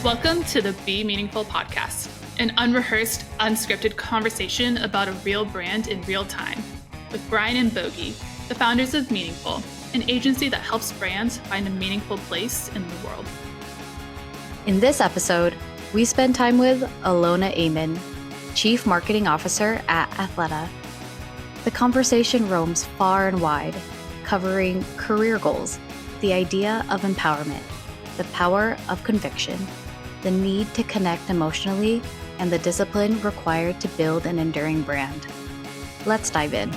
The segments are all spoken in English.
Welcome to the Be Meaningful podcast, an unrehearsed, unscripted conversation about a real brand in real time with Brian and Bogey, the founders of Meaningful, an agency that helps brands find a meaningful place in the world. In this episode, we spend time with Ilona Aman, Chief Marketing Officer at Athleta. The conversation roams far and wide, covering career goals, the idea of empowerment, the power of conviction, the need to connect emotionally, and the discipline required to build an enduring brand. Let's dive in.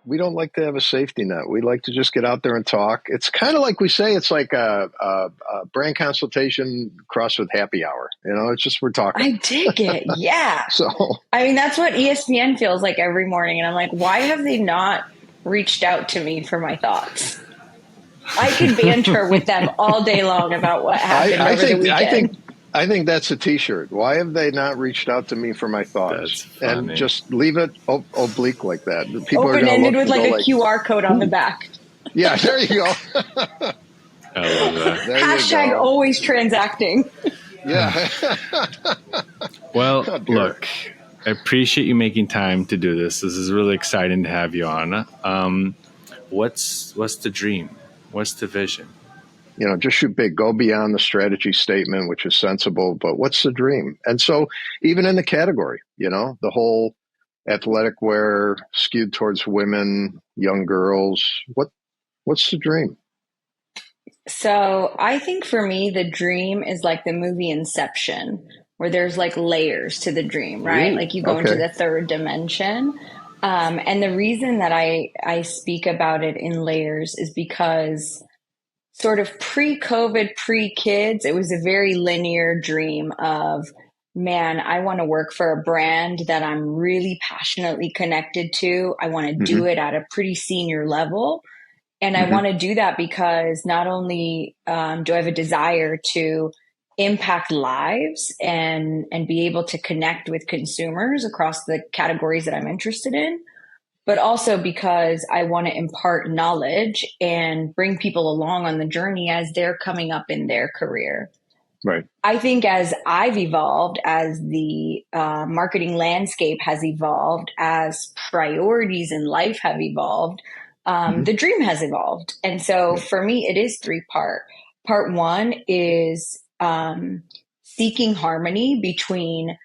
We don't like to have a safety net. We like to just get out there and talk. It's kind of like we say, it's like a brand consultation crossed with happy hour. You know, it's just we're talking. I dig it. Yeah. So, I mean, that's what ESPN feels like every morning. And I'm like, why have they not reached out to me for my thoughts? I could banter with them all day long about what happened over the weekend. I think that's a T-shirt. Why have they not reached out to me for my thoughts? And just leave it oblique like that. People open-ended with like a QR code on the back. Yeah, there you go. I love that. Hashtag always transacting. Yeah. Well, look, I appreciate you making time to do this. This is really exciting to have you on. What's the dream? What's the vision? You know, just shoot big, go beyond the strategy statement, which is sensible, but what's the dream? And so even in the category, you know, the whole athletic wear skewed towards women, young girls, what's the dream? So I think for me, the dream is like the movie Inception, where there's like layers to the dream, right? Ooh, like you go into the third dimension. And the reason that I speak about it in layers is because sort of pre-COVID, pre-kids, it was a very linear dream of, man, I want to work for a brand that I'm really passionately connected to. I want to do it at a pretty senior level. And I want to do that because not only do I have a desire to impact lives and be able to connect with consumers across the categories that I'm interested in, but also because I want to impart knowledge and bring people along on the journey as they're coming up in their career. Right. I think as I've evolved, as the marketing landscape has evolved, as priorities in life have evolved, the dream has evolved. And so for me, it is three-part. Part one is seeking harmony between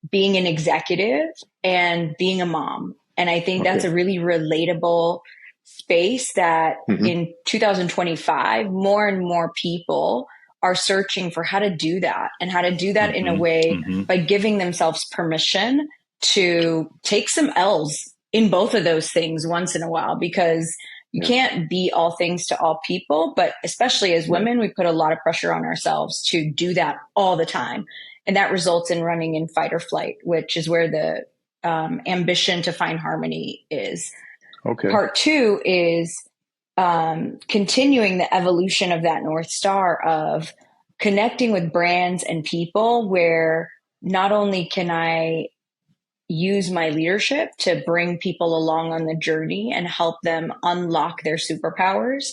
being an executive and being a mom. And I think that's a really relatable space that in 2025, more and more people are searching for how to do that and how to do that in a way by giving themselves permission to take some L's in both of those things once in a while, because you can't be all things to all people. But especially as women, we put a lot of pressure on ourselves to do that all the time. And that results in running in fight or flight, which is where the ambition to find harmony is. Okay. Part two is continuing the evolution of that North Star of connecting with brands and people, where not only can I use my leadership to bring people along on the journey and help them unlock their superpowers,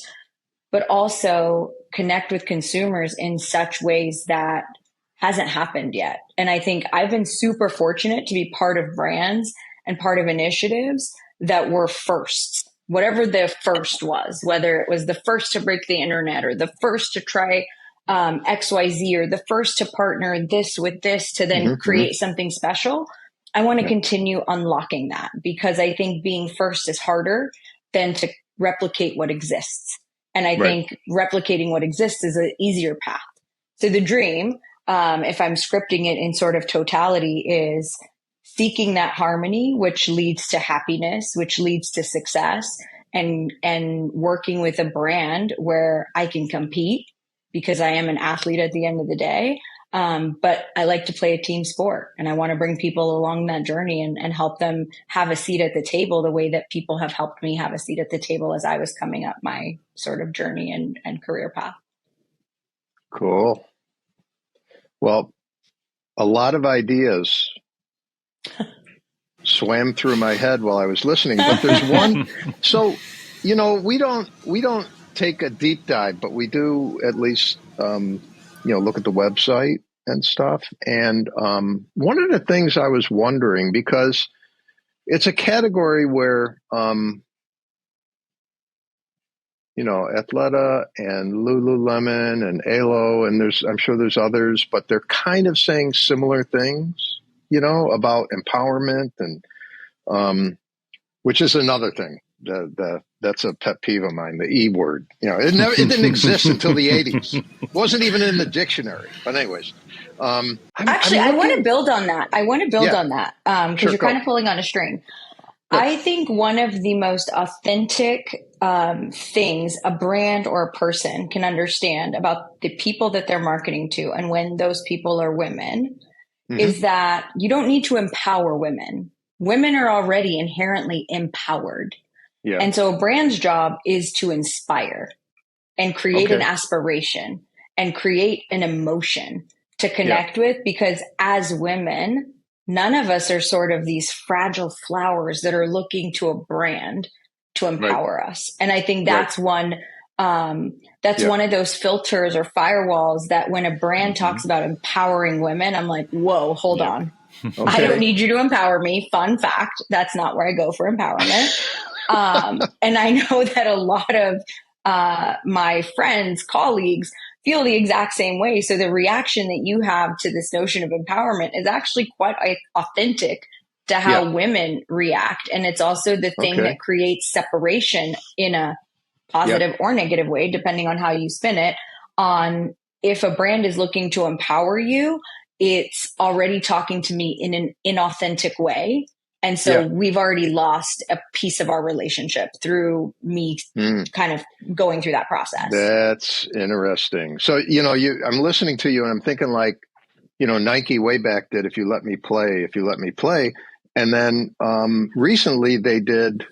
but also connect with consumers in such ways that hasn't happened yet. And I think I've been super fortunate to be part of brands and part of initiatives that were firsts, whatever the first was, whether it was the first to break the internet or the first to try XYZ or the first to partner this with this to then create something special. I want to continue unlocking that, because I think being first is harder than to replicate what exists. And I think replicating what exists is an easier path. So the dream, if I'm scripting it in sort of totality, is seeking that harmony, which leads to happiness, which leads to success, and working with a brand where I can compete because I am an athlete at the end of the day. But I like to play a team sport, and I want to bring people along that journey and help them have a seat at the table the way that people have helped me have a seat at the table as I was coming up my sort of journey and career path. Cool. Well, a lot of ideas swam through my head while I was listening, but there's one. So, you know, we don't take a deep dive, but we do at least, look at the website and stuff. And one of the things I was wondering, because it's a category where, Athleta and Lululemon and Alo, and I'm sure there's others, but they're kind of saying similar things, about empowerment and, which is another thing. That's a pet peeve of mine, the E word. It didn't exist until the 80s. It wasn't even in the dictionary. But anyways. I want to build on that. Because Sure, you're kind of pulling on a string. Good. I think one of the most authentic things a brand or a person can understand about the people that they're marketing to, and when those people are women, is that you don't need to empower women. Women are already inherently empowered. Yeah. And so a brand's job is to inspire and create an aspiration and create an emotion to connect with, because as women, none of us are sort of these fragile flowers that are looking to a brand to empower us. And I think that's one of those filters or firewalls that when a brand talks about empowering women, I'm like, whoa, hold on. Okay. I don't need you to empower me. Fun fact, that's not where I go for empowerment. And I know that a lot of my friends, colleagues feel the exact same way. So the reaction that you have to this notion of empowerment is actually quite authentic to how women react. And it's also the thing that creates separation in a positive or negative way, depending on how you spin it. On if a brand is looking to empower you, it's already talking to me in an inauthentic way. And so we've already lost a piece of our relationship through me kind of going through that process. That's interesting. So, I'm listening to you and I'm thinking like, Nike way back did, if you let me play. And then recently they did,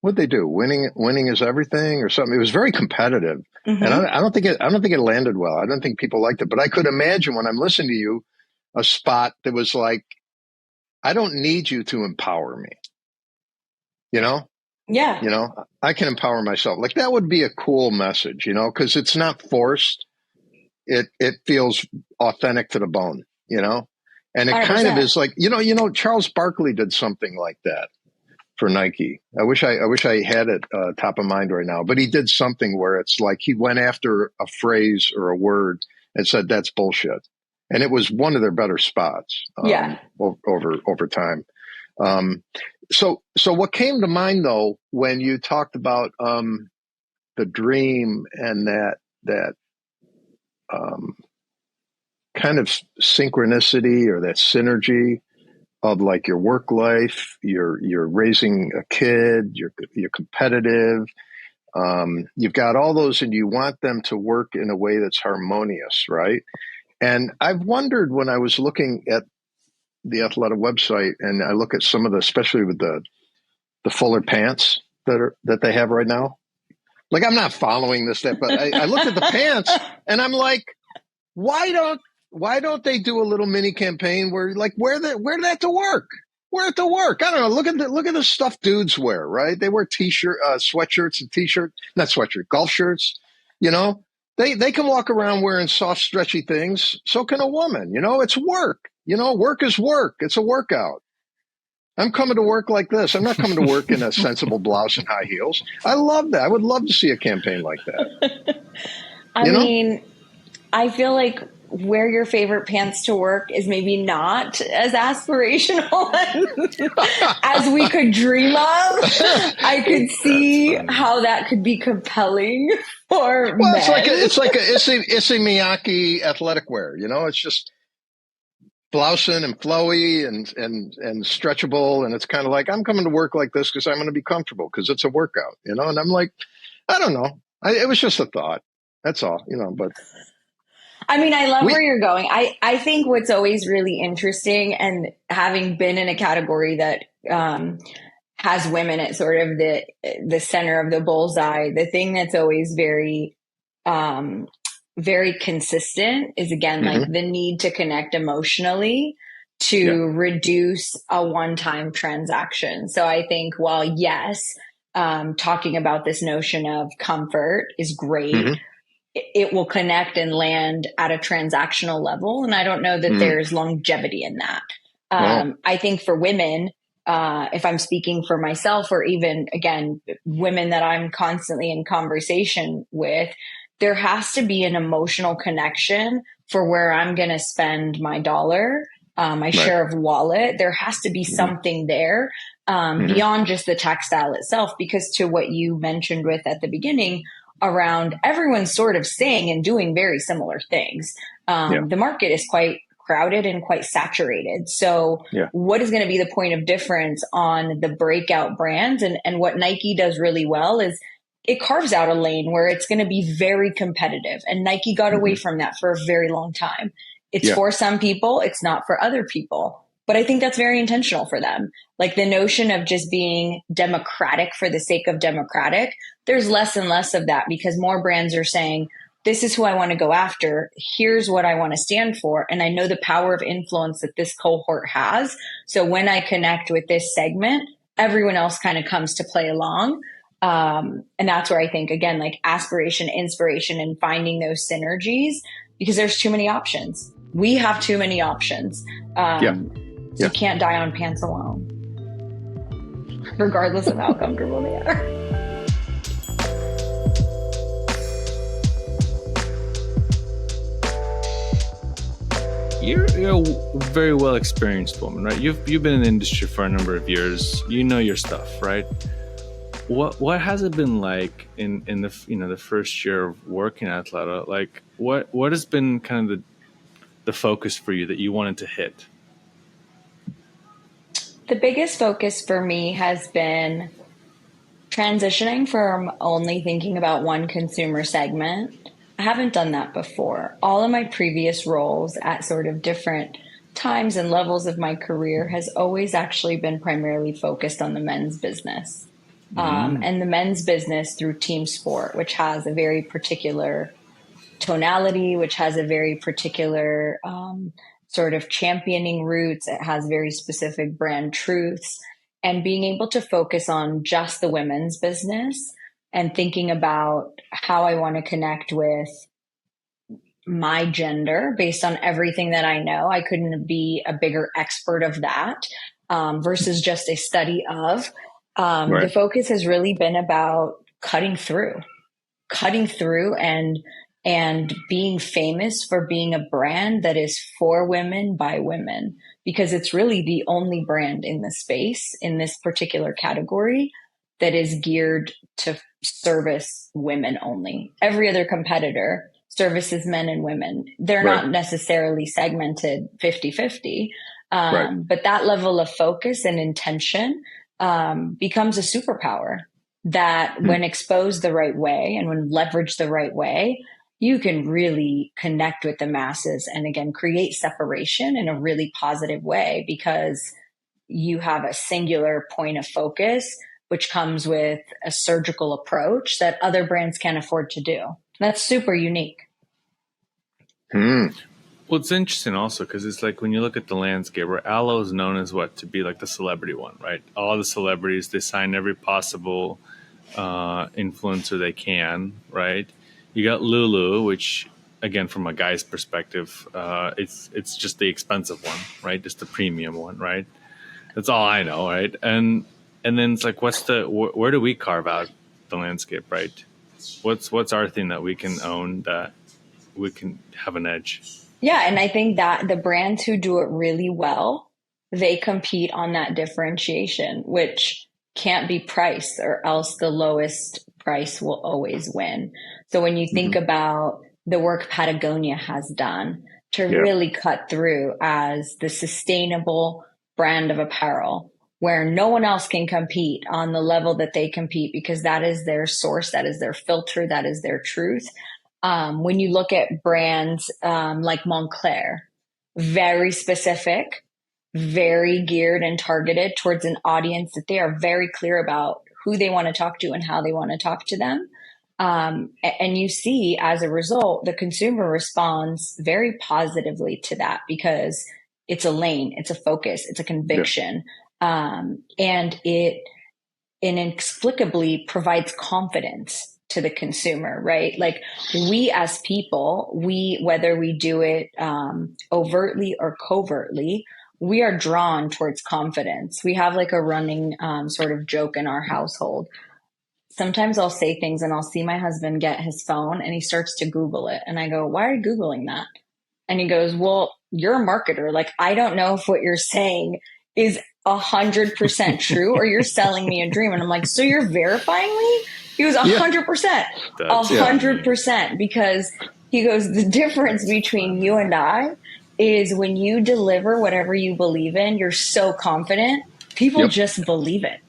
what'd they do? Winning is everything or something. It was very competitive. And I don't think it landed well. I don't think people liked it, but I could imagine when I'm listening to you, a spot that was like, I don't need you to empower me. Yeah. I can empower myself. Like that would be a cool message, because it's not forced. It feels authentic to the bone, and it 100%. Kind of is like, Charles Barkley did something like that for Nike. I wish I had it top of mind right now, but he did something where it's like he went after a phrase or a word and said, that's bullshit. And it was one of their better spots over time. So what came to mind though, when you talked about the dream and that kind of synchronicity or that synergy of like your work life, you're raising a kid, you're competitive, you've got all those, and you want them to work in a way that's harmonious, right? And I've wondered when I was looking at the Athleta website, and I look at some of the, especially with the fuller pants that they have right now. Like I'm not following this stuff, but I looked at the pants and I'm like, why don't they do a little mini campaign where like wear that to work? Wear it to work. I don't know. Look at the stuff dudes wear, right? They wear sweatshirts and golf shirts. They can walk around wearing soft, stretchy things. So can a woman. It's work. Work is work. It's a workout. I'm coming to work like this. I'm not coming to work in a sensible blouse and high heels. I love that. I would love to see a campaign like that. I mean, I feel like wear your favorite pants to work is maybe not as aspirational as we could dream of. I could see how that could be compelling for men. It's like a Issey Miyake athletic wear. It's just blousing and flowy and stretchable, and it's kind of like I'm coming to work like this because I'm going to be comfortable because it's a workout. And I'm like, I don't know. It was just a thought. That's all. But. I mean, I love where you're going. I think what's always really interesting, and having been in a category that has women at sort of the center of the bullseye, the thing that's always very, very consistent is, again, like the need to connect emotionally to reduce a one-time transaction. So I think, while yes, talking about this notion of comfort is great. Mm-hmm. It will connect and land at a transactional level. And I don't know that there's longevity in that. I think for women, if I'm speaking for myself, or even, again, women that I'm constantly in conversation with, there has to be an emotional connection for where I'm going to spend my dollar, my share of wallet. There has to be something there beyond just the textile itself, because to what you mentioned with at the beginning around everyone's sort of saying and doing very similar things. The market is quite crowded and quite saturated. So what is going to be the point of difference on the breakout brands? And what Nike does really well is it carves out a lane where it's going to be very competitive. And Nike got away from that for a very long time. It's for some people, it's not for other people. But I think that's very intentional for them. Like the notion of just being democratic for the sake of democratic, there's less and less of that, because more brands are saying, this is who I want to go after. Here's what I want to stand for. And I know the power of influence that this cohort has. So when I connect with this segment, everyone else kind of comes to play along. And that's where I think, again, like aspiration, inspiration, and finding those synergies, because there's too many options. We have too many options. You can't die on pants alone, regardless of how comfortable they are. You're a very well experienced woman, right? You've been in the industry for a number of years. You know your stuff, right? What has it been like in the first year of working at Athleta? Like what has been kind of the focus for you that you wanted to hit? The biggest focus for me has been transitioning from only thinking about one consumer segment. I haven't done that before. All of my previous roles at sort of different times and levels of my career has always actually been primarily focused on the men's business. And the men's business through team sport, which has a very particular tonality, which has a very particular sort of championing roots. It has very specific brand truths. And being able to focus on just the women's business and thinking about how I want to connect with my gender based on everything that I know. I couldn't be a bigger expert of that versus just a study of. The focus has really been about cutting through and being famous for being a brand that is for women by women, because it's really the only brand in the space in this particular category that is geared to service women only. Every other competitor services men and women. They're not necessarily segmented 50-50, but that level of focus and intention becomes a superpower that when exposed the right way and when leveraged the right way, you can really connect with the masses and again, create separation in a really positive way, because you have a singular point of focus, which comes with a surgical approach that other brands can't afford to do. That's super unique. Well, it's interesting also because it's like when you look at the landscape, where Aloe is known as to be like the celebrity one, right? All the celebrities, they sign every possible influencer they can, right? You got Lulu, which again, from a guy's perspective, it's just the expensive one, right? Just the premium one, right? That's all I know, right? And then it's like, where do we carve out the landscape, right? What's our thing that we can own, that we can have an edge? Yeah. And I think that the brands who do it really well, they compete on that differentiation, which can't be price, or else the lowest price will always win. So when you think about the work Patagonia has done to really cut through as the sustainable brand of apparel, where no one else can compete on the level that they compete, because that is their source, that is their filter, that is their truth. When you look at brands like Moncler, very specific, very geared and targeted towards an audience that they are very clear about who they want to talk to and how they want to talk to them. And you see, as a result, the consumer responds very positively to that, because it's a lane, it's a focus, it's a conviction. And it inexplicably provides confidence to the consumer, right? Like we as people, whether we do it overtly or covertly, we are drawn towards confidence. We have like a running sort of joke in our household. Sometimes I'll say things and I'll see my husband get his phone and he starts to Google it. And I go, why are you Googling that? And he goes, well, you're a marketer. Like, I don't know if what you're saying is 100% true or you're selling me a dream. And I'm like, so you're verifying me? He goes, 100%, 100%. Because he goes, the difference between you and I is when you deliver whatever you believe in, you're so confident, people just believe it.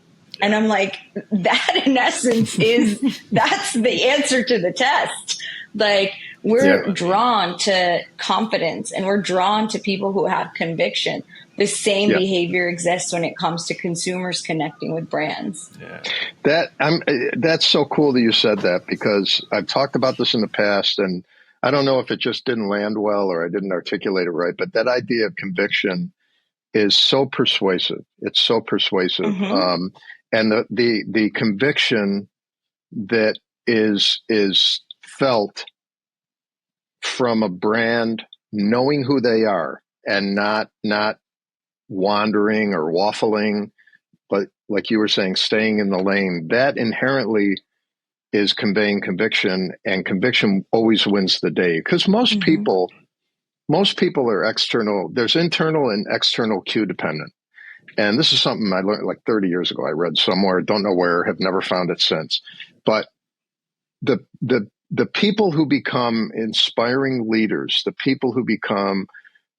And I'm like, that in essence that's the answer to the test. Like, we're drawn to confidence and we're drawn to people who have conviction. The same behavior exists when it comes to consumers connecting with brands. Yeah. That's so cool that you said that, because I've talked about this in the past, and I don't know if it just didn't land well or I didn't articulate it right, but that idea of conviction is so persuasive. It's so persuasive. Mm-hmm. And the conviction that is felt from a brand knowing who they are and not wandering or waffling, but like you were saying, staying in the lane, that inherently is conveying conviction, and conviction always wins the day. Because most people are external. There's internal and external cue dependent. And this is something I learned like 30 years ago. I read somewhere, don't know where, have never found it since. But the people who become inspiring leaders, the people who become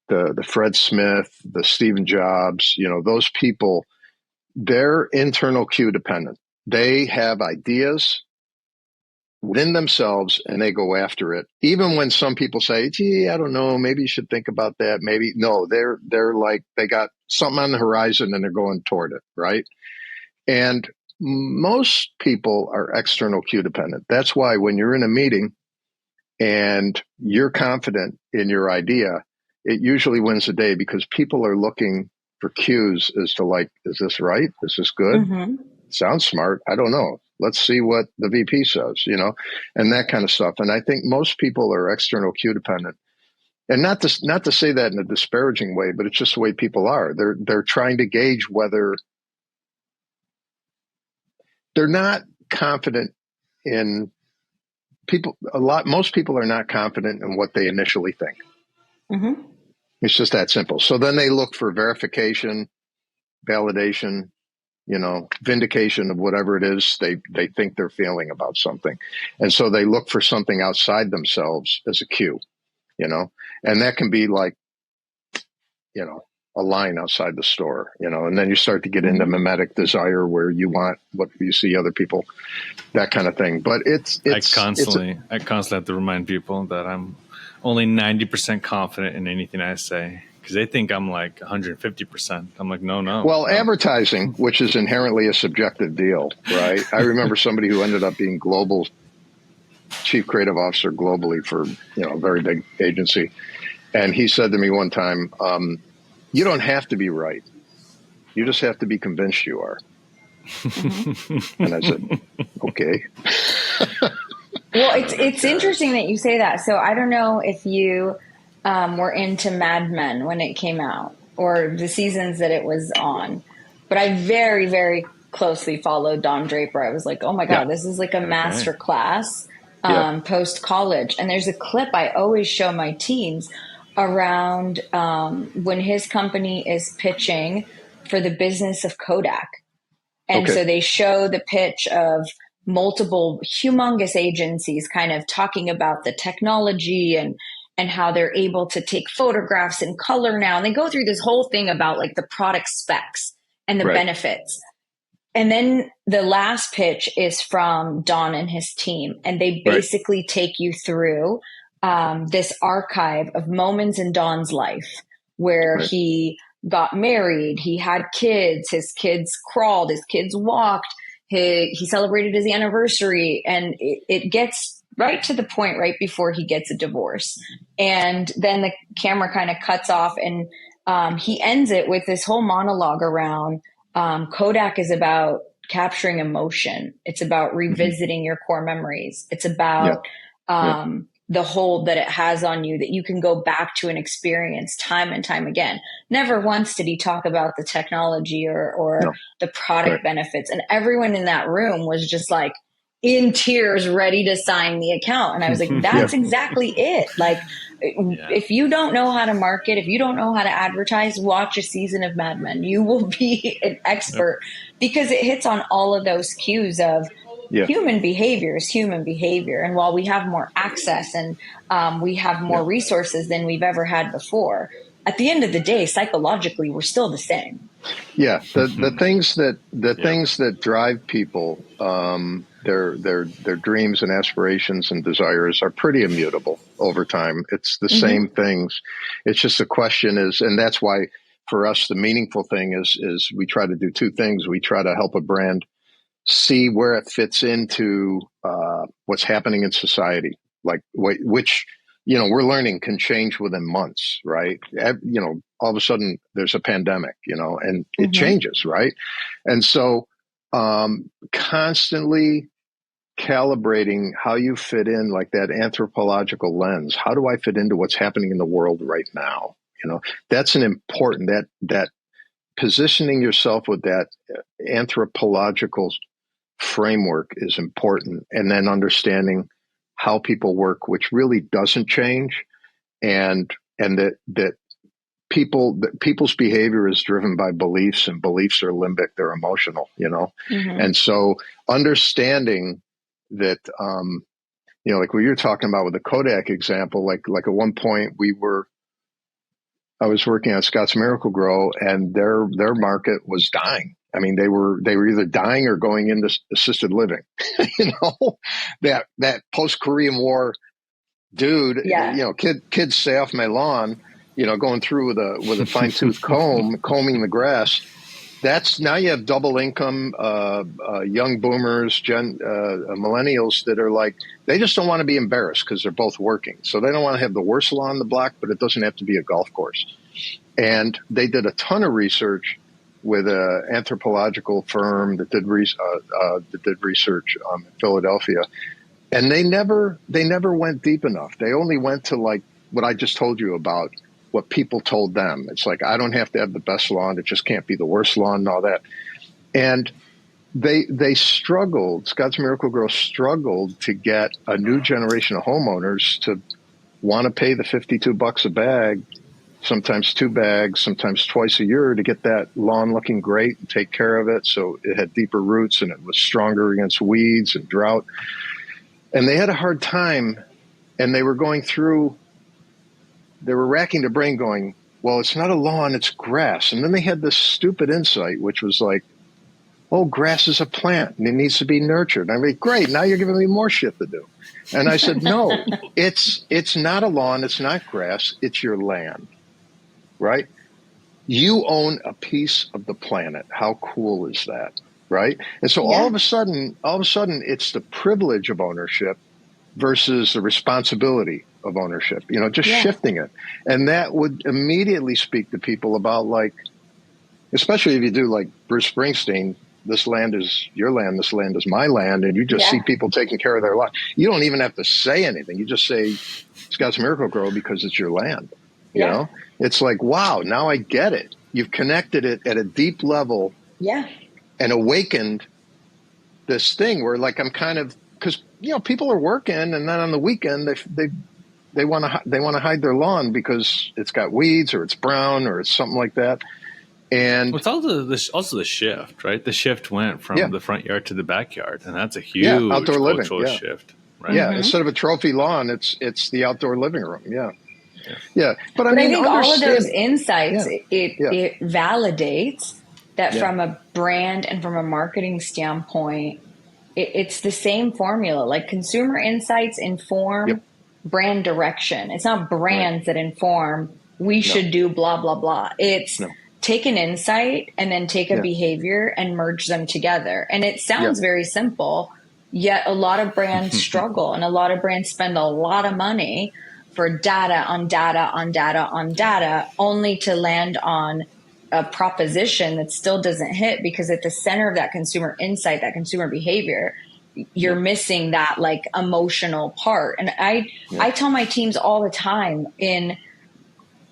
the Fred Smith, the Stephen Jobs, those people, they're internal cue dependent. They have ideas within themselves and they go after it. Even when some people say, gee, I don't know, maybe you should think about that. Maybe no, they're like, they got something on the horizon and they're going toward it. Right. And most people are external cue dependent. That's why when you're in a meeting and you're confident in your idea, it usually wins the day, because people are looking for cues as to like, is this right? Is this good? Mm-hmm. Sounds smart. I don't know. Let's see what the VP says, and that kind of stuff. And I think most people are external cue dependent. And not to say that in a disparaging way, but it's just the way people are. They're trying to gauge whether they're not confident in people. Most people are not confident in what they initially think. Mm-hmm. It's just that simple. So then they look for verification, validation, vindication of whatever it is they think they're feeling about something. And so they look for something outside themselves as a cue, and that can be like, a line outside the store, and then you start to get into mimetic desire where you want what you see other people, that kind of thing. But I constantly have to remind people that I'm only 90% confident in anything I say, because they think I'm like 150%. I'm like, no. Well, advertising, which is inherently a subjective deal, right? I remember somebody who ended up being global chief creative officer globally for a very big agency, and he said to me one time, "You don't have to be right. You just have to be convinced you are." Mm-hmm. And I said, "Okay." Well, it's interesting that you say that. So I don't know if you were into Mad Men when it came out, or the seasons that it was on, but I very, very closely followed Don Draper. I was like, oh my God, this is like a master class post college. And there's a clip I always show my teams around when his company is pitching for the business of Kodak. And so they show the pitch of multiple humongous agencies kind of talking about the technology and how they're able to take photographs in color now. And they go through this whole thing about like the product specs and the benefits. And then the last pitch is from Don and his team. And they basically take you through this archive of moments in Don's life where he got married, he had kids, his kids crawled, his kids walked, he celebrated his anniversary, and it gets right to the point right before he gets a divorce. And then the camera kind of cuts off, and he ends it with this whole monologue around Kodak is about capturing emotion. It's about revisiting your core memories. It's about the hold that it has on you, that you can go back to an experience time and time again. Never once did he talk about the technology or the product benefits. And everyone in that room was just like in tears, ready to sign the account. And I was like, that's exactly it. Like, if you don't know how to market, if you don't know how to advertise, watch a season of Mad Men. You will be an expert because it hits on all of those cues of human behavior is human behavior. And while we have more access and we have more resources than we've ever had before, at the end of the day, psychologically, we're still the same. Yeah, the things that drive people, their dreams and aspirations and desires are pretty immutable over time. It's the same things. It's just the question is, and that's why for us the meaningful thing is we try to do two things. We try to help a brand see where it fits into what's happening in society, like which we're learning can change within months, right? All of a sudden there's a pandemic, and it changes, right? And so constantly calibrating how you fit in, like that anthropological lens. How do I fit into what's happening in the world right now? That's an important, that positioning yourself with that anthropological framework is important. And then understanding how people work, which really doesn't change, and that people's behavior is driven by beliefs, and beliefs are limbic, they're emotional, and so understanding that, like what you're talking about with the Kodak example, like at one point I was working on Scott's Miracle-Gro, and their market was dying. I mean, they were either dying or going into assisted living. That post-Korean War dude, kids stay off my lawn, going through with a fine tooth comb, combing the grass. That's now you have double income, young boomers, millennials that are like, they just don't want to be embarrassed because they're both working. So they don't want to have the worst lawn on the block, but it doesn't have to be a golf course. And they did a ton of research with an anthropological firm that did research in Philadelphia, and they never went deep enough. They only went to like what I just told you about, what people told them. It's like, I don't have to have the best lawn; it just can't be the worst lawn and all that. And they struggled. Scott's Miracle-Gro struggled to get a new generation of homeowners to want to pay the $52 a bag, sometimes 2 bags, sometimes twice a year, to get that lawn looking great and take care of it so it had deeper roots and it was stronger against weeds and drought. And they had a hard time, and they were racking their brain going, well, it's not a lawn, it's grass. And then they had this stupid insight, which was like, oh, grass is a plant and it needs to be nurtured. I mean, great, now you're giving me more shit to do. And I said, no, it's not a lawn, it's not grass, it's your land. Right? You own a piece of the planet. How cool is that? Right? And so all of a sudden, it's the privilege of ownership versus the responsibility of ownership, shifting it. And that would immediately speak to people about, like, especially if you do like Bruce Springsteen, this land is your land, this land is my land, and you just see people taking care of their land. You don't even have to say anything. You just say, Scott's Miracle-Gro, because it's your land. You know? It's like, wow, now I get it. You've connected it at a deep level and awakened this thing where, like, I'm kind of, because, people are working, and then on the weekend they want to hide their lawn because it's got weeds or it's brown or it's something like that. And it's also the shift, right? The shift went from the front yard to the backyard, and that's a huge outdoor cultural living shift. Right? Yeah, instead of a trophy lawn, it's the outdoor living room. But I think all of those insights, it validates that from a brand and from a marketing standpoint, it's the same formula. Like, consumer insights inform brand direction. It's not brands that inform we should do blah, blah, blah. It's take an insight and then take a behavior and merge them together. And it sounds very simple, yet a lot of brands struggle, and a lot of brands spend a lot of money for data on data on data on data, only to land on a proposition that still doesn't hit, because at the center of that consumer insight, that consumer behavior, you're missing that like emotional part. And I tell my teams all the time, in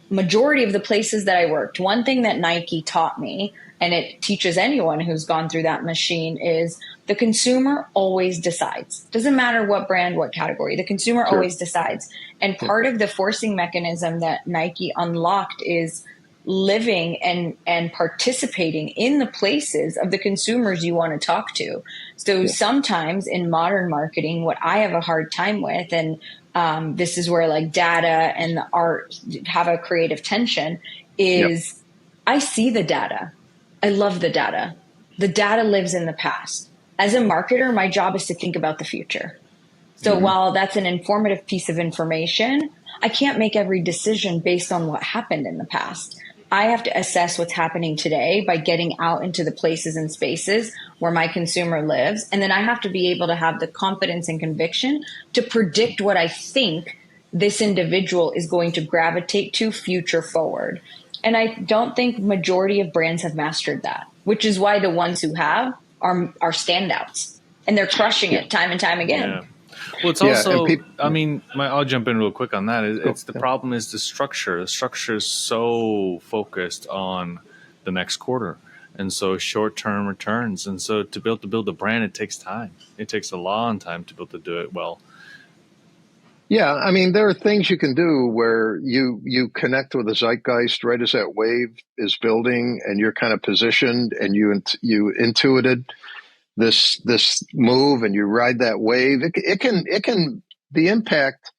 majority of the places that I worked, one thing that Nike taught me, and it teaches anyone who's gone through that machine, is the consumer always decides. Doesn't matter what brand, what category, the consumer always decides. And part of the forcing mechanism that Nike unlocked is living and participating in the places of the consumers you want to talk to. So sometimes in modern marketing, what I have a hard time with, and this is where like data and the art have a creative tension, is I see the data. I love the data. The data lives in the past. As a marketer, my job is to think about the future. So while that's an informative piece of information, I can't make every decision based on what happened in the past. I have to assess what's happening today by getting out into the places and spaces where my consumer lives. And then I have to be able to have the confidence and conviction to predict what I think this individual is going to gravitate to future forward. And I don't think majority of brands have mastered that, which is why the ones who have are standouts, and they're crushing it time and time again. Yeah. Well, it's also, I'll jump in real quick on that. It's the problem is the structure. The structure is so focused on the next quarter, and so short-term returns. And so to build a brand, it takes time. It takes a long time to do it well. Yeah, I mean, there are things you can do where you connect with the zeitgeist right as that wave is building, and you're kind of positioned, and you intuited this move, and you ride that wave. It can the impact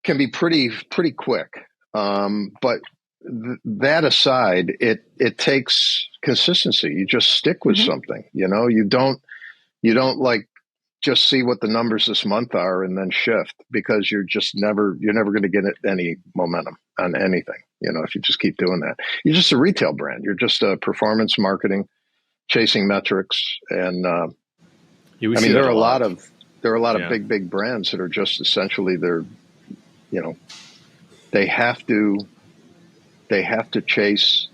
can be pretty quick. But that aside, it takes consistency. You just stick with something. You don't like just see what the numbers this month are and then shift, because you're never going to get any momentum on anything. If you just keep doing that, you're just a retail brand. You're just a performance marketing, chasing metrics. And there are a lot of big brands that are just essentially they have to chase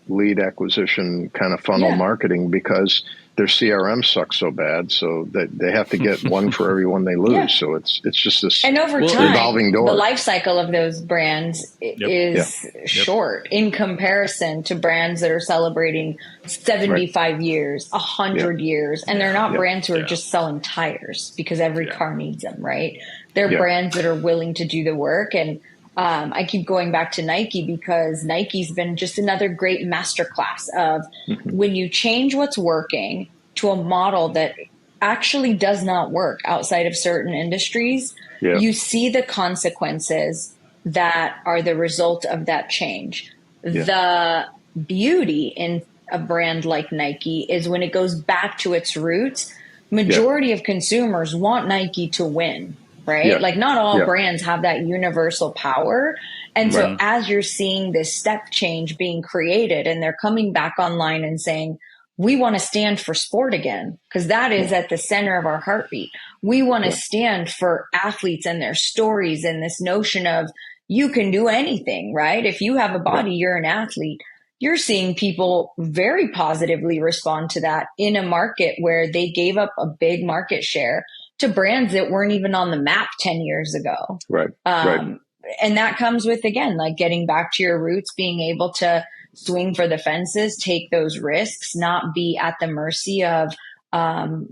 lead acquisition kind of funnel marketing, because their CRM sucks so bad, so that they have to get one for every one they lose. Yeah. So it's just this and over time, revolving door. The life cycle of those brands is short in comparison to brands that are celebrating 75 years, 100 years, and they're not brands who are just selling tires because every car needs them, right? They're brands that are willing to do the work. And I keep going back to Nike, because Nike's been just another great masterclass of when you change what's working to a model that actually does not work outside of certain industries, you see the consequences that are the result of that change. The beauty in a brand like Nike is when it goes back to its roots, majority of consumers want Nike to win. Right? Yeah. Like not all brands have that universal power. And so as you're seeing this step change being created, and they're coming back online and saying, we want to stand for sport again, because that is at the center of our heartbeat. We want to stand for athletes and their stories, and this notion of you can do anything, right? If you have a body, you're an athlete. You're seeing people very positively respond to that in a market where they gave up a big market share to brands that weren't even on the map 10 years ago. Right. And that comes with, again, like getting back to your roots, being able to swing for the fences, take those risks, not be at the mercy of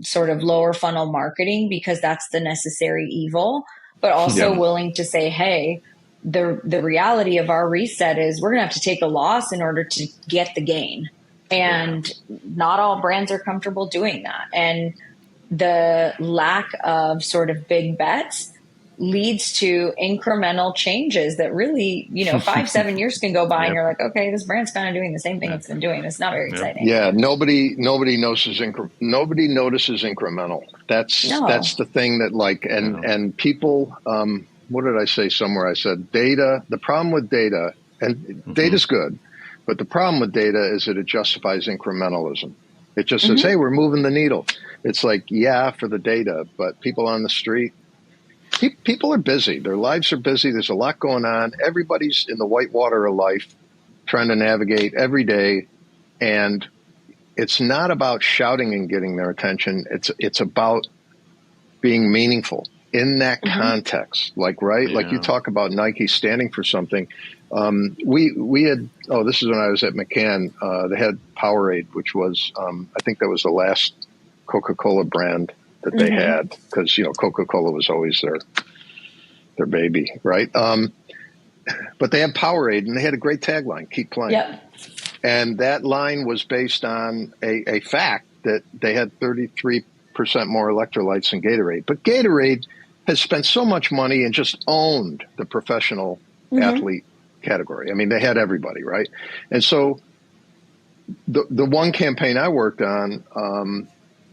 sort of lower funnel marketing, because that's the necessary evil, but also willing to say, hey, the reality of our reset is we're going to have to take a loss in order to get the gain. And not all brands are comfortable doing that. And the lack of sort of big bets leads to incremental changes that really, 5-7 years can go by and you're like, okay, this brand's kind of doing the same thing it's been doing. It's not very exciting. Yeah. Nobody notices incremental. That's the thing that and people, what did I say somewhere? I said data, the problem with data, and data's good, but the problem with data is that it justifies incrementalism. It just says, hey, we're moving the needle. It's like, for the data, but people on the street, people are busy. Their lives are busy. There's a lot going on. Everybody's in the whitewater of life. trying to navigate every day. And it's not about shouting and getting their attention. It's about being meaningful in that context. Like, right? Like you talk about Nike standing for something. We had, this is when I was at McCann, they had Powerade, which was, I think that was the last Coca-Cola brand that they had, because, Coca-Cola was always their baby, right? But they had Powerade, and they had a great tagline, keep playing. Yep. And that line was based on a fact that they had 33% more electrolytes than Gatorade. But Gatorade has spent so much money and just owned the professional athlete category. I mean, they had everybody, right? And so the one campaign I worked on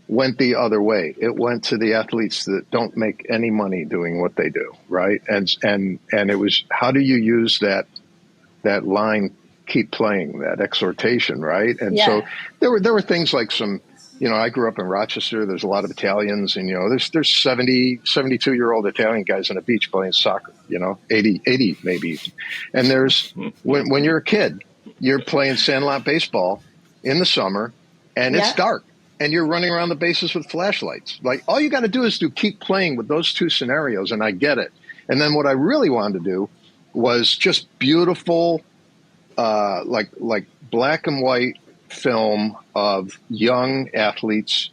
went the other way. It went to the athletes that don't make any money doing what they do, right? And it was, how do you use that line, keep playing, that exhortation, right? And so there were things like some, I grew up in Rochester. There's a lot of Italians, and there's 72-year-old Italian guys on the beach playing soccer, 80 maybe. And there's when you're a kid, you're playing sandlot baseball in the summer, and it's dark, and you're running around the bases with flashlights. Like, all you got to do is keep playing with those two scenarios, and I get it. And then what I really wanted to do was just beautiful, like black and white film of young athletes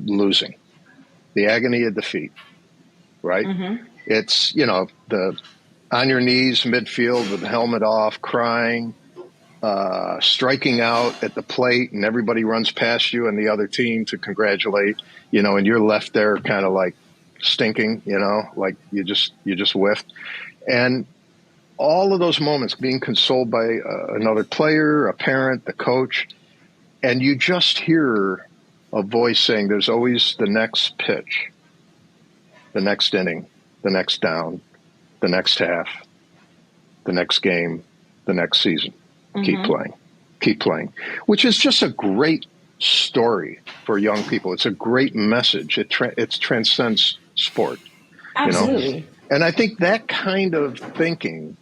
losing, the agony of defeat, right? It's, the on your knees midfield with the helmet off, crying, striking out at the plate, and everybody runs past you and the other team to congratulate, and you're left there kind of like stinking, like you just whiffed. And all of those moments, being consoled by another player, a parent, the coach, and you just hear a voice saying, there's always the next pitch, the next inning, the next down, the next half, the next game, the next season. Keep playing, which is just a great story for young people. It's a great message. It transcends sport. Absolutely. And I think that kind of thinking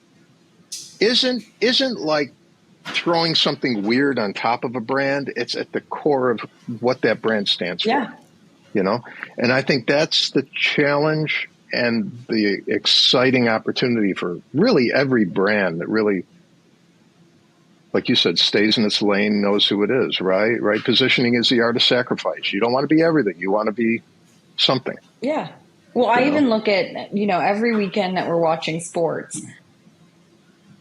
isn't like throwing something weird on top of a brand. It's at the core of what that brand stands for. And I think that's the challenge and the exciting opportunity for really every brand that really, like you said, stays in its lane, knows who it is, right? Right. Positioning is the art of sacrifice. You don't want to be everything. You want to be something. Yeah. Well, I even look at, every weekend that we're watching sports,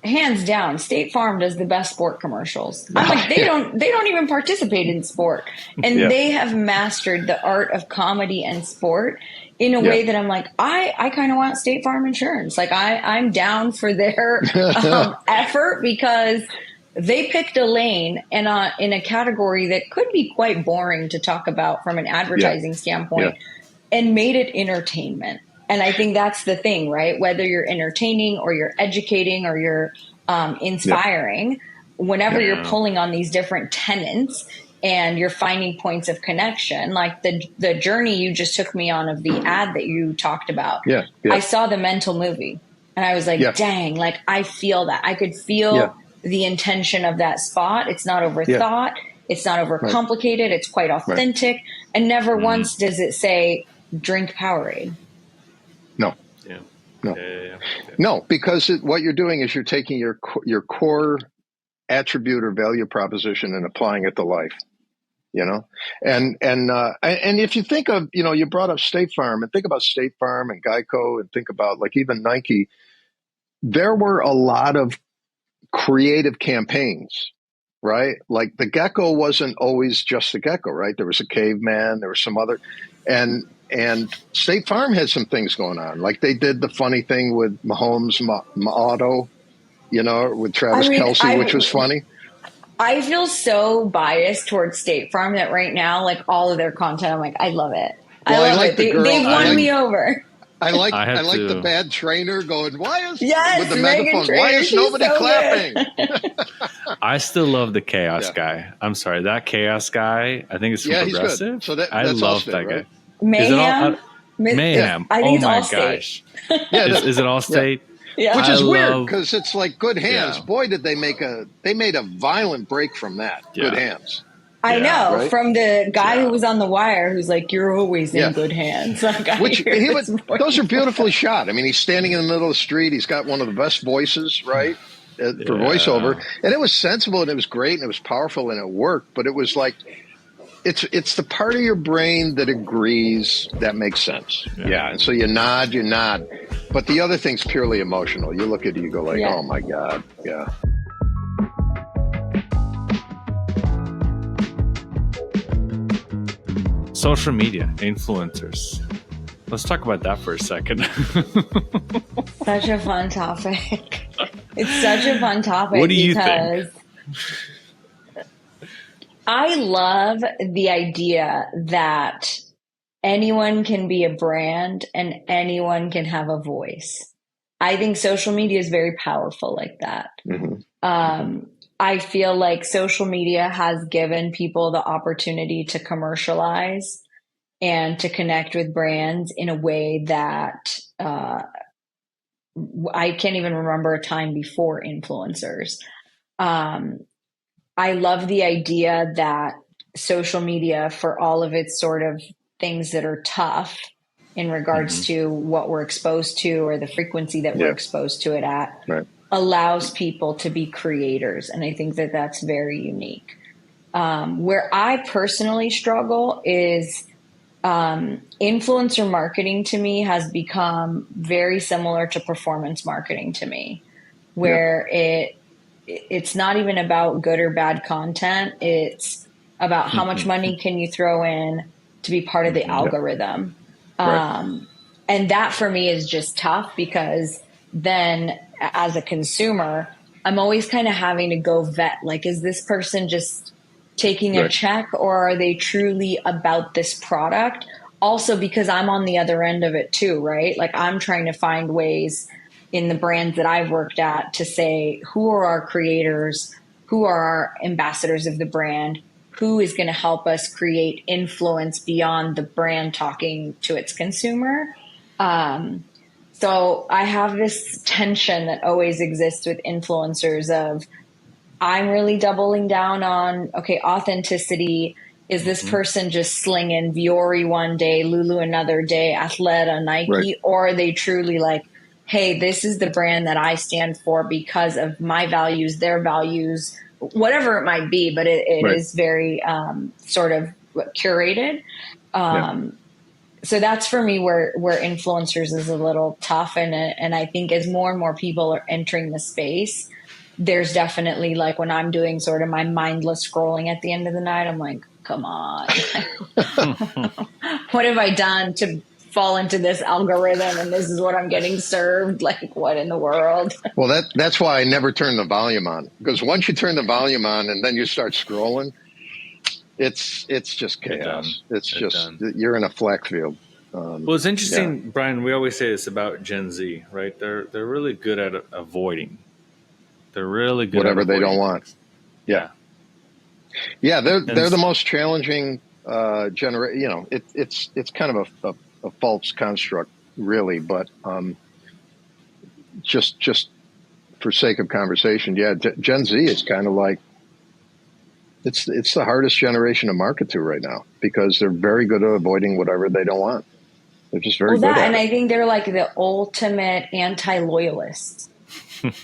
hands down, State Farm does the best sport commercials. I'm like, they don't even participate in sport. And they have mastered the art of comedy and sport in a way that I'm like, I kind of want State Farm insurance. Like I'm down for their effort, because they picked a lane and in a category that could be quite boring to talk about from an advertising standpoint, and made it entertainment. And I think that's the thing, right? Whether you're entertaining or you're educating or you're inspiring, whenever you're pulling on these different tenets and you're finding points of connection, like the journey you just took me on of the ad that you talked about. I saw the mental movie and I was like, dang, like I feel that. I could feel the intention of that spot. It's not overthought. It's not overcomplicated. It's quite authentic. And never once does it say, drink Powerade. No, because what you're doing is you're taking your core attribute or value proposition and applying it to life, and if you think of, you brought up State Farm, and think about State Farm and Geico, and think about like even Nike. There were a lot of creative campaigns, right? Like the gecko wasn't always just the gecko, right? There was a caveman, there was some other, and State Farm had some things going on. Like they did the funny thing with Mahomes' auto, with Travis Kelce, which was funny. I feel so biased towards State Farm that right now, like all of their content, I'm like, I love it. Well, I love it. They've won me over. I like the bad trainer going, with the megaphone, why is nobody clapping? I still love the chaos guy. I'm sorry, that chaos guy, I think it's from Progressive. He's good. So I love Allstate, that guy. Right? Mayhem. Mayhem. I think it's my Allstate. gosh. Is it Allstate? Yeah. Which is weird love- because it's like Good Hands. Yeah. Boy, did they made a violent break from that. Yeah. Good Hands. I Yeah. know, Right? from the guy Yeah. who was on The Wire, who's like, "You're always in Yeah. good hands." Like, I Which hear he would, this voice. those are beautifully shot. I mean, he's standing in the middle of the street. He's got one of the best voices, right, for voiceover, and it was sensible and it was great and it was powerful and it worked. But it was like, it's the part of your brain that agrees that makes sense. Yeah, and so you nod, but the other thing's purely emotional. You look at it, you go like, oh my god, yeah. Social media, influencers. Let's talk about that for a second. Such a fun topic. It's such a fun topic. What do you think? I love the idea that anyone can be a brand and anyone can have a voice. I think social media is very powerful like that. Mm-hmm. I feel like social media has given people the opportunity to commercialize and to connect with brands in a way that I can't even remember a time before influencers. I love the idea that social media, for all of its sort of things that are tough in regards to what we're exposed to or the frequency that we're exposed to it at, allows people to be creators. And I think that that's very unique. Where I personally struggle is influencer marketing to me has become very similar to performance marketing to me, where it's not even about good or bad content. It's about how much money can you throw in to be part of the algorithm. And that for me is just tough because then as a consumer, I'm always kind of having to go vet, like, is this person just taking a check or are they truly about this product? Also, because I'm on the other end of it too, right? Like, I'm trying to find ways in the brands that I've worked at to say, who are our creators? Who are our ambassadors of the brand? Who is going to help us create influence beyond the brand talking to its consumer? So I have this tension that always exists with influencers of, I'm really doubling down on, okay, authenticity. Is this person just slinging Viore one day, Lulu another day, Athleta, Nike, or are they truly like, hey, this is the brand that I stand for because of my values, their values, whatever it might be, but it is very sort of curated. So that's for me where influencers is a little tough. And I think as more and more people are entering the space, there's definitely, like, when I'm doing sort of my mindless scrolling at the end of the night, I'm like, come on, what have I done to fall into this algorithm and this is what I'm getting served? Like, what in the world? Well, that's why I never turn the volume on, because once you turn the volume on and then you start scrolling, it's just chaos. You're in a flack field. Well, it's interesting, Brian. We always say this about Gen Z, right? They're really good at avoiding. They're really good whatever at they don't things. want. Yeah, they're the most challenging generation. You know, it's kind of a false construct, really. But just for sake of conversation, Gen Z is kind of like, it's the hardest generation to market to right now because they're very good at avoiding whatever they don't want. They're just very good at and it. I think they're like the ultimate anti-loyalists.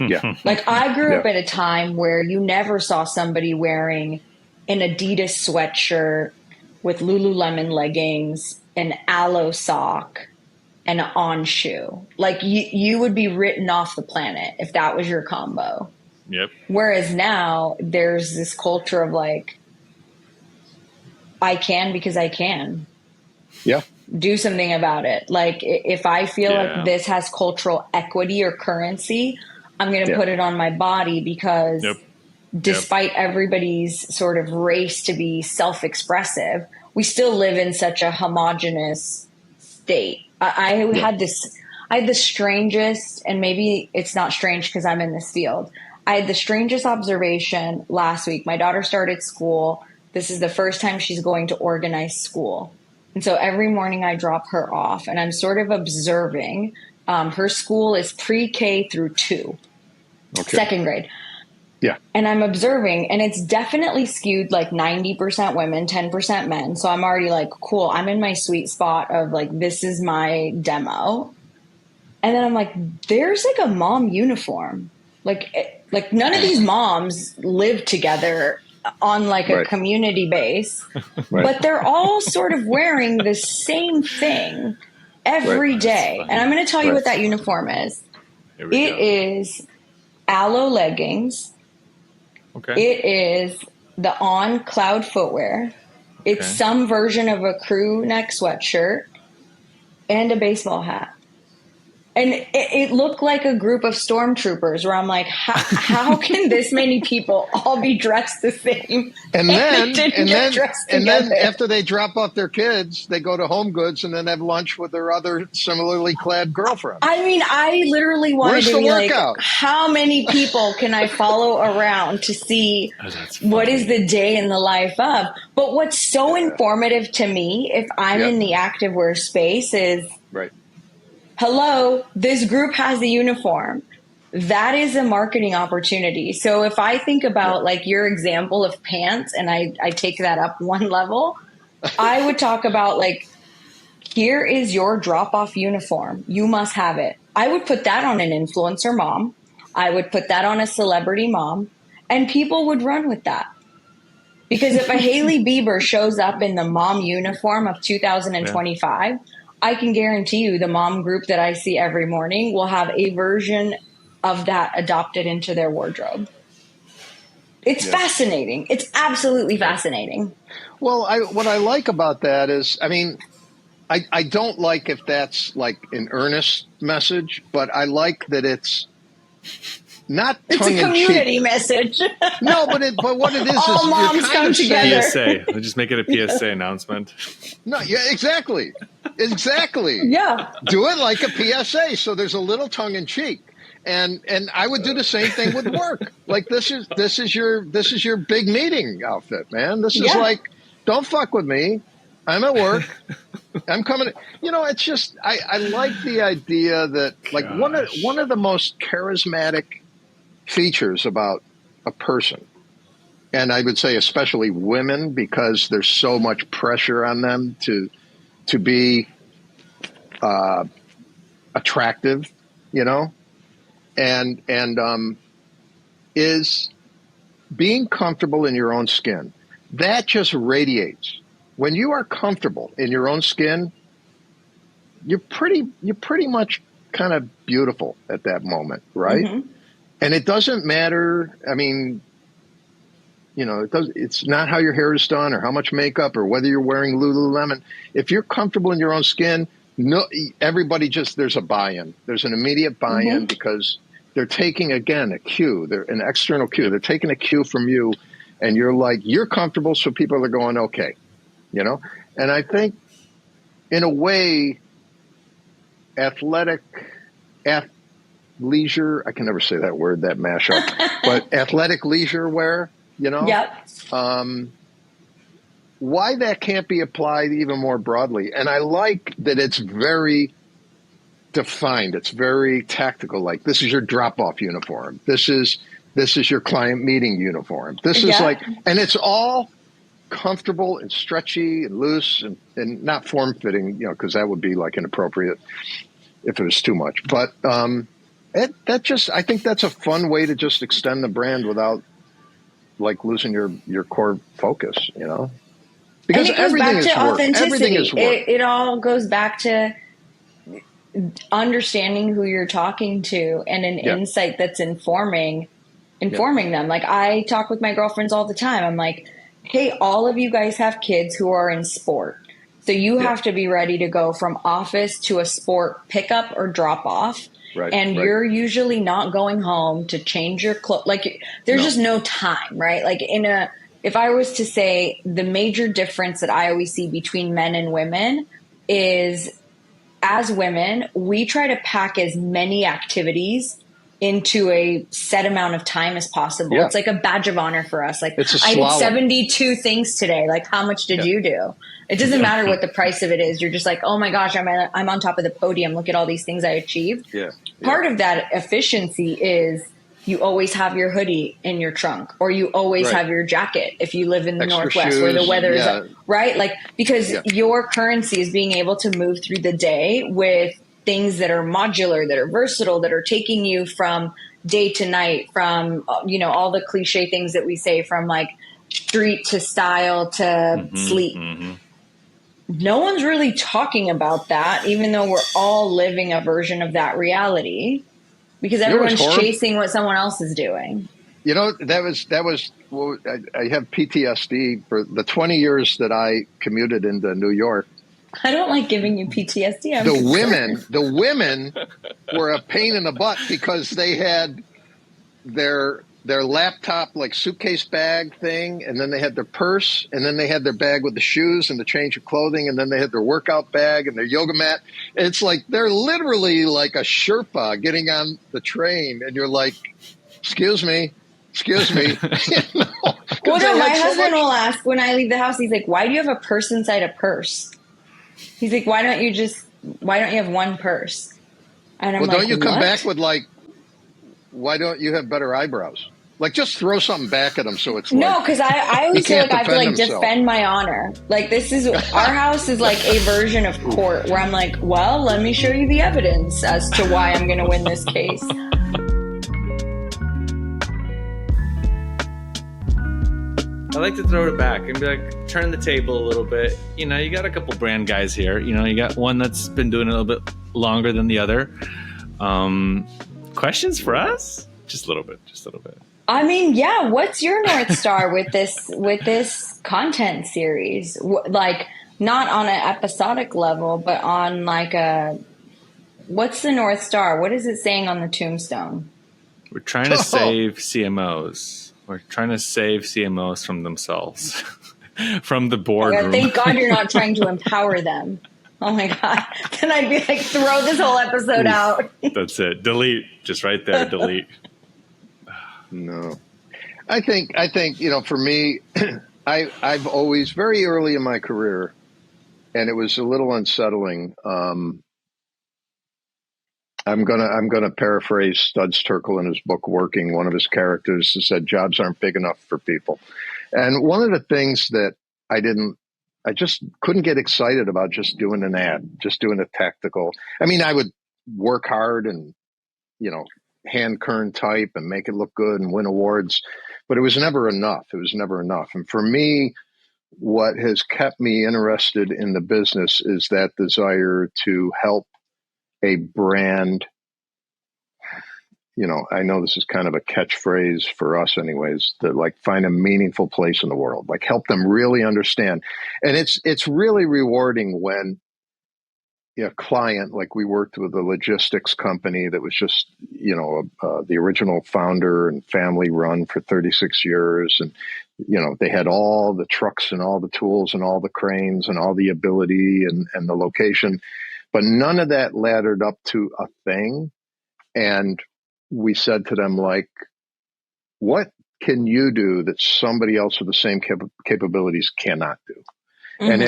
Like, I grew up at a time where you never saw somebody wearing an Adidas sweatshirt with Lululemon leggings, an Aloe sock, and an On shoe. Like, you would be written off the planet if that was your combo. Yep. Whereas now there's this culture of like, I can because I can. Yeah. Do something about it. Like, if I feel like this has cultural equity or currency, I'm going to put it on my body because despite everybody's sort of race to be self-expressive, we still live in such a homogenous state. I had the strangest, and maybe it's not strange because I'm in this field. I had the strangest observation last week. My daughter started school. This is the first time she's going to organize school. And so every morning I drop her off and I'm sort of observing Her school is pre-K through 2, second grade. Yeah. And I'm observing, and it's definitely skewed like 90% women, 10% men. So I'm already like, cool, I'm in my sweet spot of like, this is my demo. And then I'm like, there's like a mom uniform. Like none of these moms live together on like a community base, but they're all sort of wearing the same thing every day. And I'm going to tell you what that uniform is. It is aloe leggings. Okay. It is the On Cloud footwear. It's some version of a crew neck sweatshirt and a baseball hat. And it looked like a group of stormtroopers where I'm like, how can this many people all be dressed the same? And then after they drop off their kids, they go to Home Goods and then have lunch with their other similarly clad girlfriends. I mean, I literally wanted to be like, how many people can I follow around to see what is the day in the life of? But what's so informative to me, if I'm in the activewear space, is hello, this group has a uniform. That is a marketing opportunity. So if I think about like your example of pants and I take that up one level, I would talk about like, here is your drop-off uniform. You must have it. I would put that on an influencer mom. I would put that on a celebrity mom, and people would run with that. Because if a Hailey Bieber shows up in the mom uniform of 2025, I can guarantee you the mom group that I see every morning will have a version of that adopted into their wardrobe. It's fascinating. It's absolutely fascinating. Well, what I like about that is, I mean, I don't like if that's like an earnest message, but I like that it's not tongue-in-cheek. It's a community message. No, but what it is all moms come together. PSA. We'll just make it a PSA announcement. No, exactly. Yeah. Do it like a PSA, so there's a little tongue-in-cheek. And I would do the same thing with work. Like this is your big meeting outfit, man. This is like, don't fuck with me. I'm at work. I'm coming. It's just I like the idea that like one of the most charismatic features about a person, and I would say especially women, because there's so much pressure on them to be attractive, and is being comfortable in your own skin. That just radiates. When you are comfortable in your own skin, you're pretty much kind of beautiful at that moment, right? Mm-hmm. And it doesn't matter. I mean, it's not how your hair is done or how much makeup or whether you're wearing Lululemon. If you're comfortable in your own skin, everybody there's a buy-in. There's an immediate buy-in because they're taking, again, a cue. They're an external cue. They're taking a cue from you, and you're comfortable, so people are going, okay. And I think in a way, leisure, I can never say that word, that mashup, but athletic leisure wear, why that can't be applied even more broadly. And I like that it's very defined. It's very tactical. Like, this is your drop-off uniform. This is your client meeting uniform. This is like, and it's all comfortable and stretchy and loose and not form-fitting, because that would be like inappropriate if it was too much. But I think that's a fun way to just extend the brand without like losing your core focus, because everything is work. Everything is work. It all goes back to understanding who you're talking to and an insight that's informing them. Like, I talk with my girlfriends all the time. I'm like, hey, all of you guys have kids who are in sport. So you have to be ready to go from office to a sport pickup or drop off. Right, and you're usually not going home to change your clothes. Like, there's just no time, right? Like, if I was to say the major difference that I always see between men and women is, as women, we try to pack as many activities into a set amount of time as possible. Yeah. It's like a badge of honor for us. Like, It's a I did slalom. 72 things today. Like, how much did you do? It doesn't matter what the price of it is. You're just like, oh my gosh, I'm on top of the podium. Look at all these things I achieved. Yeah. Part of that efficiency is you always have your hoodie in your trunk, or you always have your jacket if you live in the Extra Northwest shoes, where the weather is right. Like, because your currency is being able to move through the day with things that are modular, that are versatile, that are taking you from day to night, from, you know, all the cliche things that we say, from like street to style to sleep. No one's really talking about that, even though we're all living a version of that reality, because everyone's chasing what someone else is doing. You know, that was well, I have PTSD for the 20 years that I commuted into New York. I don't like giving you PTSD. The women were a pain in the butt because they had their laptop, like suitcase bag thing, and then they had their purse, and then they had their bag with the shoes and the change of clothing, and then they had their workout bag and their yoga mat. And it's like they're literally like a Sherpa getting on the train, and you're like, excuse me. You know? Well, no, my husband will ask when I leave the house, he's like, why do you have a purse inside a purse? He's like, why don't you have one purse? And I'm like, don't you come back with like, why don't you have better eyebrows? Like, just throw something back at them so it's no, because I always feel like I have to like defend my honor. Like, this is our house is like a version of court where I'm like, well, let me show you the evidence as to why I'm going to win this case. I like to throw it back and be like, turn the table a little bit. You know, you got a couple brand guys here. You know, you got one that's been doing it a little bit longer than the other. Questions for us? Just a little bit. I mean, yeah. What's your North Star with this content series? Like, not on an episodic level, but on like what's the North Star? What is it saying on the tombstone? We're trying to save CMOs. We're trying to save CMOs from themselves, from the boardroom. Thank God you're not trying to empower them. Oh my God. Then I'd be like, throw this whole episode out. That's it. Delete. Just right there. Delete. No. I think, you know, for me, I've always, very early in my career, and it was a little unsettling. I'm gonna paraphrase Studs Terkel in his book Working. One of his characters said, "Jobs aren't big enough for people." And one of the things that I just couldn't get excited about just doing an ad, just doing a tactical. I mean, I would work hard and, you know, hand kern type and make it look good and win awards, but it was never enough. And for me, what has kept me interested in the business is that desire to help a brand. You know, I know this is kind of a catchphrase for us anyways, to like find a meaningful place in the world, like help them really understand. And it's really rewarding when a client, like we worked with a logistics company that was just, you know, the original founder and family run for 36 years. And, you know, they had all the trucks and all the tools and all the cranes and all the ability and the location, but none of that laddered up to a thing. And we said to them, like, what can you do that somebody else with the same capabilities cannot do? Mm-hmm. And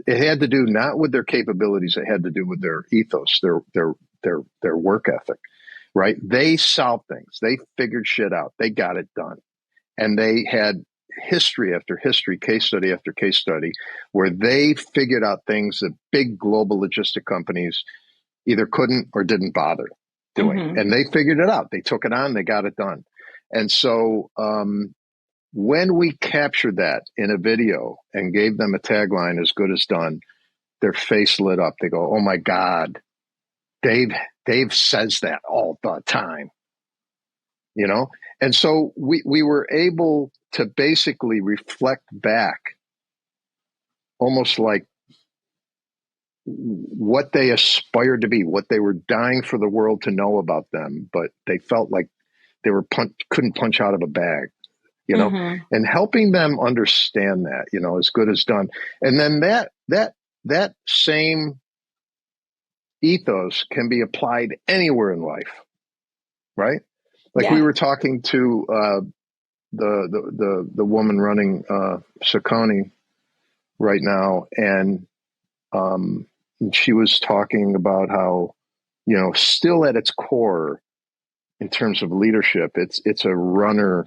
it had to do not with their capabilities. It had to do with their ethos, their work ethic, right? They solved things. They figured shit out. They got it done. And they had history after history, case study after case study, where they figured out things that big global logistic companies either couldn't or didn't bother doing. Mm-hmm. And they figured it out. They took it on. They got it done. And so when we captured that in a video and gave them a tagline, as good as done, their face lit up. They go, oh my God, Dave says that all the time, you know? And so we were able to basically reflect back almost like what they aspired to be, what they were dying for the world to know about them, but they felt like they were couldn't punch out of a bag, you know, mm-hmm. and helping them understand that, you know, as good as done. And then that same ethos can be applied anywhere in life, right? Like we were talking to the woman running Saucony right now, and she was talking about how, you know, still at its core, in terms of leadership, it's a runner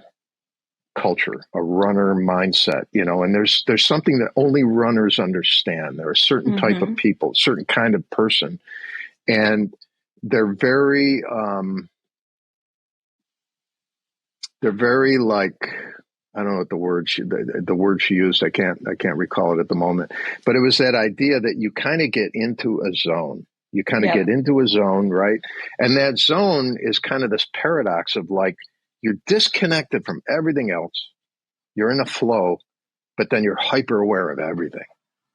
culture, a runner mindset, you know, and there's something that only runners understand. There are certain type of people, certain kind of person, and they're very like, I don't know what the word she used. I can't recall it at the moment, but it was that idea that you kind of get into a zone. You kind of get into a zone, right? And that zone is kind of this paradox of like, you're disconnected from everything else. You're in a flow, but then you're hyper aware of everything.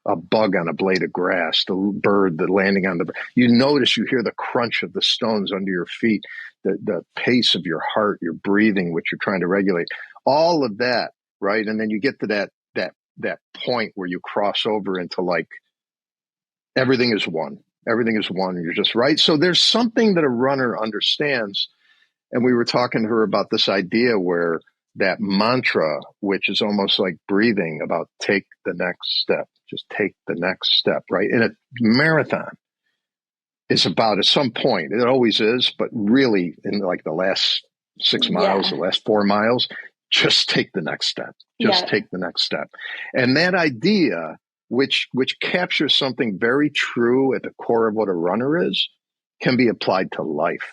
A bug on a blade of grass, the bird that landing on you notice, you hear the crunch of the stones under your feet, the pace of your heart, your breathing, which you're trying to regulate, all of that, right? And then you get to that point where you cross over into like, everything is one. Everything is one. You're just right. So there's something that a runner understands. And we were talking to her about this idea where that mantra, which is almost like breathing, about take the next step, just take the next step, right? In a marathon, is about, at some point, it always is, but really in like the last 6 miles, the last 4 miles, just take the next step, just take the next step. And that idea, which captures something very true at the core of what a runner is, can be applied to life.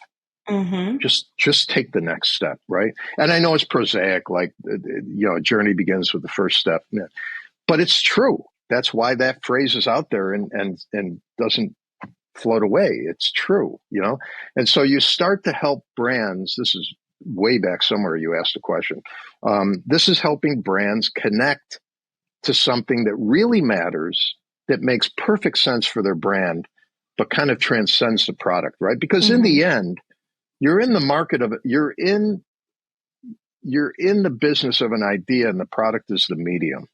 Just take the next step, right? And I know it's prosaic, like, you know, a journey begins with the first step, but it's true. That's why that phrase is out there and doesn't float away. It's true, you know? And so you start to help brands. This is way back somewhere you asked a question. This is helping brands connect to something that really matters, that makes perfect sense for their brand, but kind of transcends the product, right? Because in the end, you're in the market of it. You're in the business of an idea, and the product is the medium.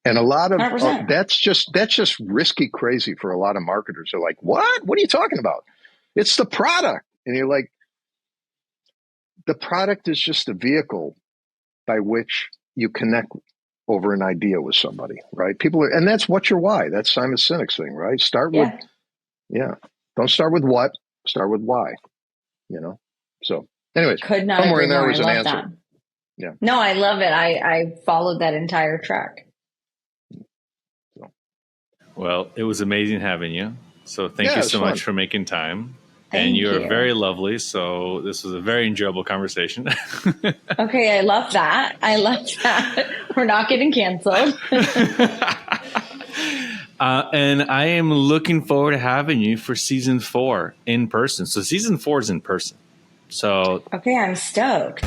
And a lot of that's just risky, crazy for a lot of marketers. They're like, "What? What are you talking about? It's the product." And you're like, the product is just a vehicle by which you connect over an idea with somebody, right? And that's what's your why. That's Simon Sinek's thing, right? Start with, don't start with what, start with why, you know? So anyways, could not somewhere agree in there more. was I an love answer. that. Yeah. No, I love it. I followed that entire track. Well, it was amazing having you. So thank you so much for making time. Thank you. You're very lovely. So this was a very enjoyable conversation. Okay, I love that. We're not getting canceled. And I am looking forward to having you for season 4 in person. So season 4 is in person. So okay, I'm stoked.